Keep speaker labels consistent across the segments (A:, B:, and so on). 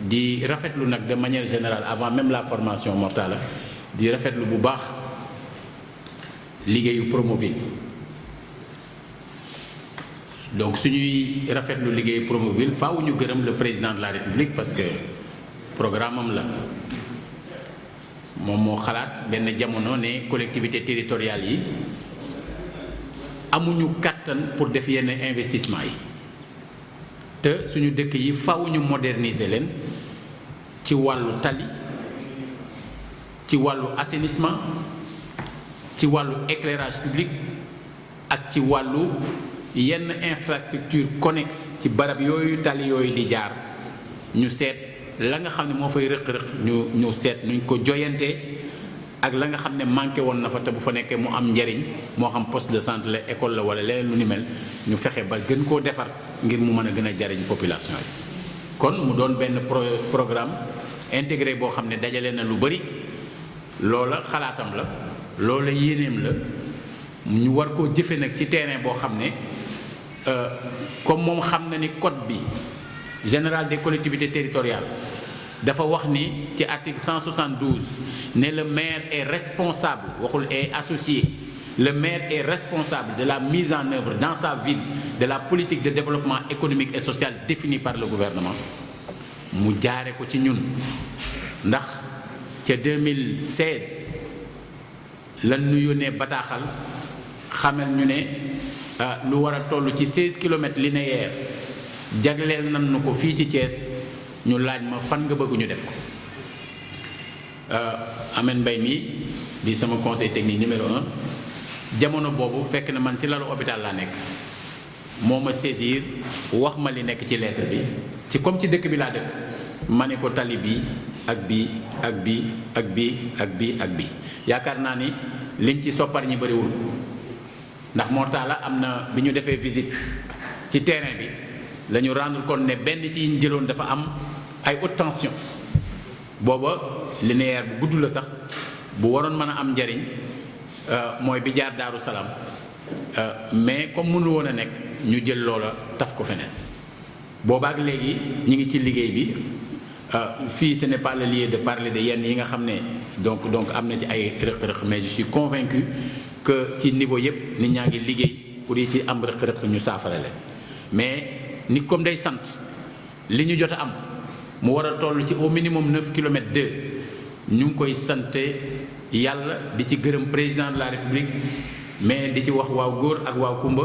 A: di rafetlu nag de manière générale avant même la formation Mortalla di rafetlu bu baax liggéeyu Promoville donc suñuy rafetlu liggéeyu Promoville faaw ñu gërëm le président de la République parce que programme am la moom moo xalaat benn jamono ne collectivité territoriale yi amuñu kàttan pour def yenn investissement yi te suñu dëkk yi faaw ñu moderniser leen ci wàllu tali ci wàllu assainissement ci wàllu éclairage public ak ci wàllu yenn infrastructure connexe ci barab yooyu tali yooyu di jaar ñu seet la nga xam ne moo fay rëq-rëq ñu seet nuñ ko joyantee ak la nga xam ne manqué woon na fa te bu fa nekkee mu am njariñ moo xam poste de santé la école la wala leneen lu ni mel ñu fexe ba gën koo defar ngir mu mën a gën a jariñ population yi kon mu doon benn programme intégré boo xam ne dajale na lu bari loola xalaatam la loola yéeneem la ñu war koo jëfe nag ci terrain boo xam ne comme moom xam na ni code bi général des collectivités territoriales dafa wax ni ci article 172 ne le maire est responsable waxul est associé le maire est responsable de la mise en œuvre dans sa ville de la politique de développement économique et social définie par le gouvernement mu jaare ko ci ñun ndax ca 2016 lan ñu yónnee bataaxal xamal ñu ne lu war a toll ci 16 kilomètres linéaires jagleel nan nu ko fii ci Thiès ñu laaj ma fan nga bëgg ñu def ko Amène Mbaye mi di sama conseil technique numéro 1 jamono boobu fekk na man ci lalu hôpital laa nekk moo ma saisir wax ma li nekk ci lettre bi ci comme ci dëkk bi laa dëkk ma ne ko tali bi ak bi ak bi ak bi ak bi ak bi yaakaar naa ni liñ ci soppar ñi bëriwul ndax Mortalla am na bi ñu defee visite ci terrain bi la ñu rendre compte ne benn ci ñu jëloon dafa am ay haute tension booba linéaire bu gudd la sax bu waroon mën a am njariñ mooy bi jaar Daaru Salaam mais comme mënul woon a nekk ñu jël loola taf ko feneen boobaak léegi ñi ngi ci liggéey bi fii ce n'est pas le lieu de parler de yenn yi nga xam ne donc am na ci ay rëq-rëq mais je suis convaincu que ci niveau yëpp nit ñaa ngi liggéey pour yi ci am rëq-rëq ñu saafara leen mais nit comme day sant li ñu jot a am mu war a toll ci au minimum 9 kilomètres 2 ñu ngi koy sante yàlla di ci gërëm président de la république mais di ci wax waaw góor ak waaw kumba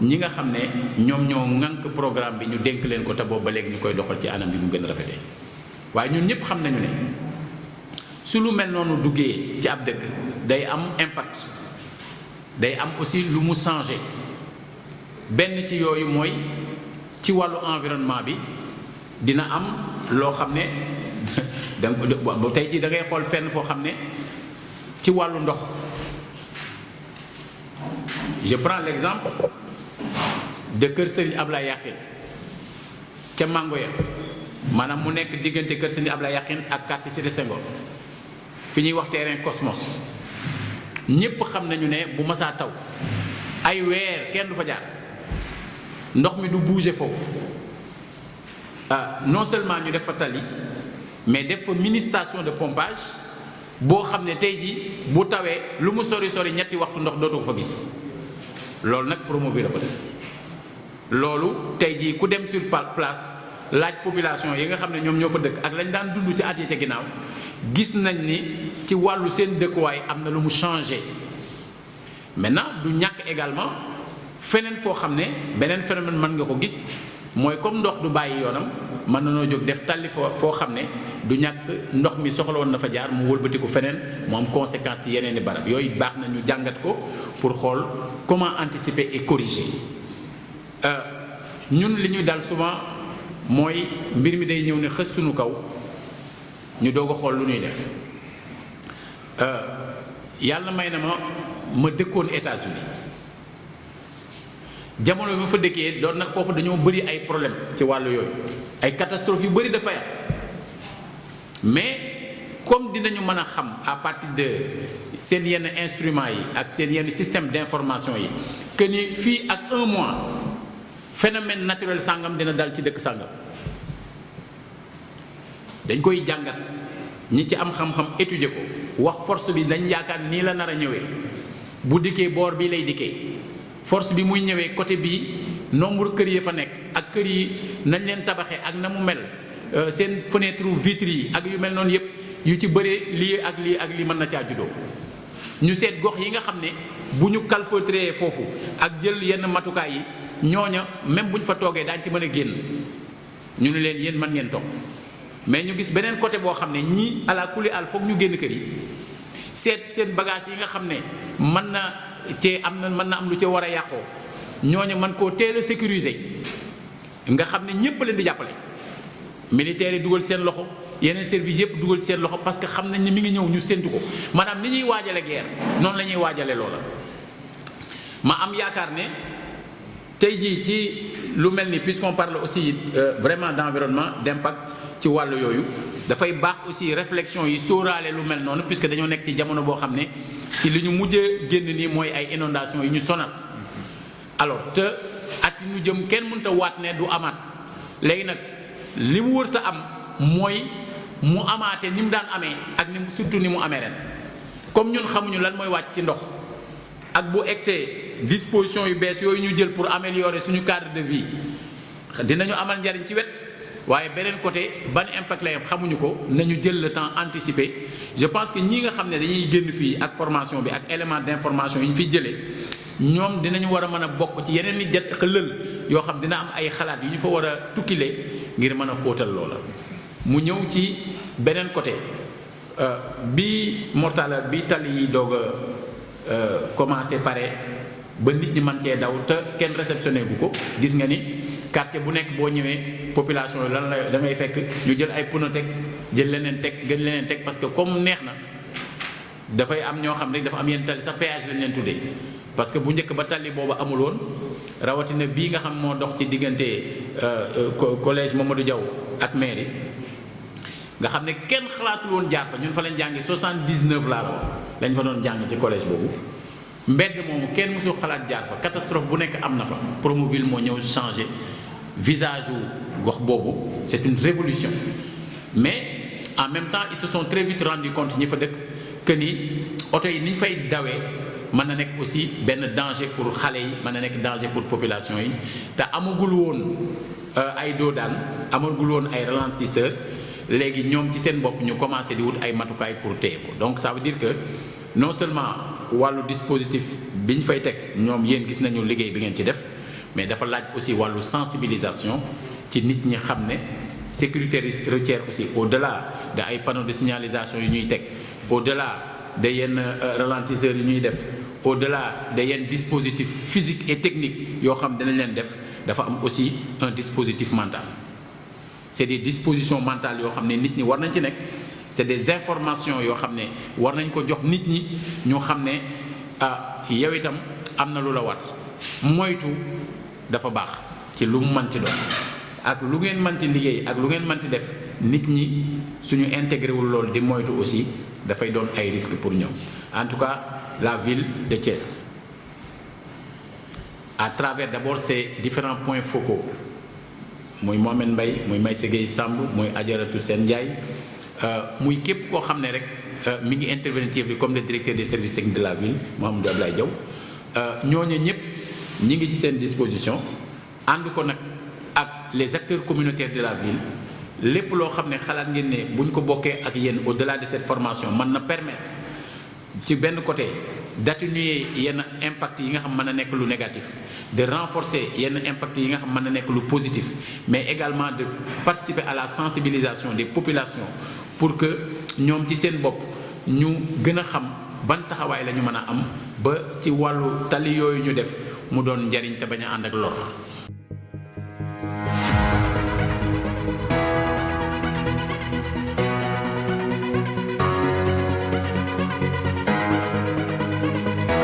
A: ñi nga xam ne ñoom ñoo ŋànk programme bi ñu dénk leen ko te boobu ba léegi ñu koy doxal ci anam bi mu gën a rafetee waaye ñun ñëpp xam nañu ne su lu mel noonu duggee ci ab dëkk day am impact day am aussi lu mu changé benn ci yooyu mooy ci wàllu environnement bi dina am loo xam ne donc tey jii da ngay xool fenn foo xam ne ci wàllu ndox je prends l'exemple de kër Serigne Ablaye Yakhine ca Mango ya maanaam mu nekk diggante kër Serigne Ablaye Yakhine ak quartier Cité Senghor fi ñuy wax terrain Cosmos ñépp xam nañu ne bu masaa taw ay weer kenn du fa jaar ndox mi du bouger foofu non seulement ñu def fa tali mais def fa mini station de pompage boo xam ne tey jii bu tawee lu mu sori sori ñetti waxtu ndox dootu ko fa gis loolu nag Promoville la ko def loolu tey jii ku dem sur place laaj population yi nga xam ne ñoom ñoo fa dëkk ak lañ daan dund ci at yi ca ginnaaw gis nañ ni ci wàllu seen dëkkuwaay am na lu mu changé maintenant du ñàkk également feneen foo xam ne beneen phénomène mën nga ko gis mooy comme ndox du bàyyi yoonam mën na noo jóg def tali foo xam ne du ñàkk ndox mi soxla woon na fa jaar mu wëlbati ko feneen mu am conséquence ci yeneen i barab yooyu baax na ñu jàngat ko pour xool comment anticiper et corriger ñun li ñuy dal souvent mooy mbir mi day ñëw ne xës suñu kaw ñu doog a xool lu ñuy def yàlla may na ma dëkkoon États-Unis jamono bi ma fa dëkkee doon nag foofu dañoo bëri ay problème ci wàllu yooyu ay catastrophe yu bëri dafay am mais comme dinañu mën a xam à partir de seen yenn instruments yi ak seen yenn système d'information yi que ni fii ak 1 mois phénomène naturel sàngam dina dal ci dëkk sàngam dañ koy jàngat ñi ci am xam-xam étudier ko wax force bi dañ yaakaar nii la nar a ñëwee bu dikkee boor bii lay dikkee force bi muy ñëwee côté bii nombre kër yi fa nekk ak kër yi nañ leen tabaxee ak na mu mel seen fenêtre vitres yi ak yu mel noonu yëpp yu ci bëree lii ak lii mën na caa juddoo ñu seet gox yi nga xam ne bu ñu calfeutré foofu ak jël yenn matukaay yi ñooña même bu ñu fa toogee daañu ci mën a génn ñu ne leen yéen mën ngeen toog mais ñu gis beneen côté boo xam ne ñii ala kulli al foog ñu génn kër yi seet seen bagage yi nga xam ne mën na am lu ca war a yàqoo ñooñu mën koo teel a sécuriser nga xam ne ñépp leen di jàppale militaires yi dugal seen loxo yeneen service yëpp dugal seen loxo parce que xam nañ ni mi ngi ñëw ñu séntu ko maanaam ni ñuy waajale guerre noonu la ñuy waajale loola ma am yaakaar ne tey jii ci lu mel ni puisqu'on parle aussi vraiment d'environnement d'impact ci wàllu yooyu dafay baax aussi réflexion yi sóoraale lu mel noonu puisque dañoo nekk ci jamono boo xam ne ci li ñu mujjee génn nii mooy ay inondations yi ñu sonal alors te at yi ñu jëm kenn mënta waat ne du amaat léegi nag li mu wërta am mooy mu amaate ni mu daan amee ak ni surtout ni mu amee ren comme ñun xamuñu lan mooy wàcc ci ndox ak bu excès disposition yu bees yooyu ñu jël pour améliorer suñu cadre de vie dinañu amal njariñ ci wet waaye beneen côté ban impact lay am xamuñu ko nañu jël le temps anticiper je pense que ñi nga xam ne dañuy génn fii ak formation bi ak élément d'information yi ñu fi jëlee ñoom dinañu war a mën a bokk ci yeneen i jat lël yoo xam dina am ay xalaat yu ñu fa war a tukkile ngir mën a xóotal loola mu ñëw ci beneen côté bi mortala bi tali yi doog a commencé pare ba nit ñi mën cee daw te kenn réceptionné bu ko gis nga ni quartier bu nekk boo ñëwee population yi lan la da ngay fekk ñu jël ay pneu teg jël leneen teg gën leneen teg parce que comme neex na dafay am ñoo xam rek dafa am yenn tali sax péage lañ leen tuddee parce que bu njëkk ba tali boobu amul woon rawatina bii nga xam moo dox ci diggante collège Mamadou Diaw ak mairie nga xam ne kenn xalaatul woon jaar fa ñun fa lañ jàngi 79 laa wax lañ fa doon jàng ci collège boobu mbedd moomu kenn mësul xalaat jaar fa catastrophe bu nekk am na fa Promoville moo ñëw changé visage u gox boobu c'est une révolution mais en même temps ils se sont très vite rendu compte ñi fa dëkk que ni oto yi ni ñu fay dawee mën na nekk aussi benn danger pour xale yi mën na nekk danger pour population yi te amagul woon ay doodaan amagul woon ay ralentisseur léegi ñoom ci seen bopp ñu commencé di wut ay matukaay pour téye ko donc ça veut dire que non seulement wàllu dispositif bi ñu fay teg ñoom yéen gis nañu liggéey bi ngeen ci def mais dafa laaj aussi wàllu sensibilisation ci nit ñi xam ne sécurité routière aussi au-delà de ay panneaux de signalisation yu ñuy teg au-delà de yenn ralentisseurs yu ñuy def au-delà de yenn dispositifs physiques et techniques yoo xam dinañ leen def dafa am aussi un dispositif mental c'est des dispositions mentales yoo xam ne nit ñi war nañ ci nekk c'est des informations yoo xam ne war nañ ko jox nit ñi ñoo xam ne yow itam am na lu la war moytu dafa baax ci lu mu manti doon ak lu ngeen manti liggéey ak lu ngeen manti def nit ñi suñu intégré wul loolu di moytu aussi dafay doon ay risques pour ñoom en tout cas la ville de Thiès à travers d'abord ces différents points focaux muy Mohamed Mbaye muy Maïssa Gueye Samb muy Adjaratou Sène Ndiaye muy képp koo xam ne rek mi ngi intervenir ci bi comme le directeur des services techniques de la ville Mouhamadou Abdoulaye Diaw ñooñu ñëpp ñi ngi ci seen disposition ànd ko nag ak les acteurs communautaires de la ville lépp loo xam ne xalaat ngeen ne bu ñu ko bokkee ak yéen au-delà de cette formation mën na permettre ci benn côté d'atténuer yenn impact yi nga xam mën na nekk lu négatif de renforcer yenn impact yi nga xam mën na nekk lu positif mais également de participer à la sensibilisation des populations pour que ñoom ci seen bopp ñu gën a xam ban taxawaay la ñu mën a am ba ci wàllu tali yooyu ñu def mu doon njariñ te bañ a ànd ak lor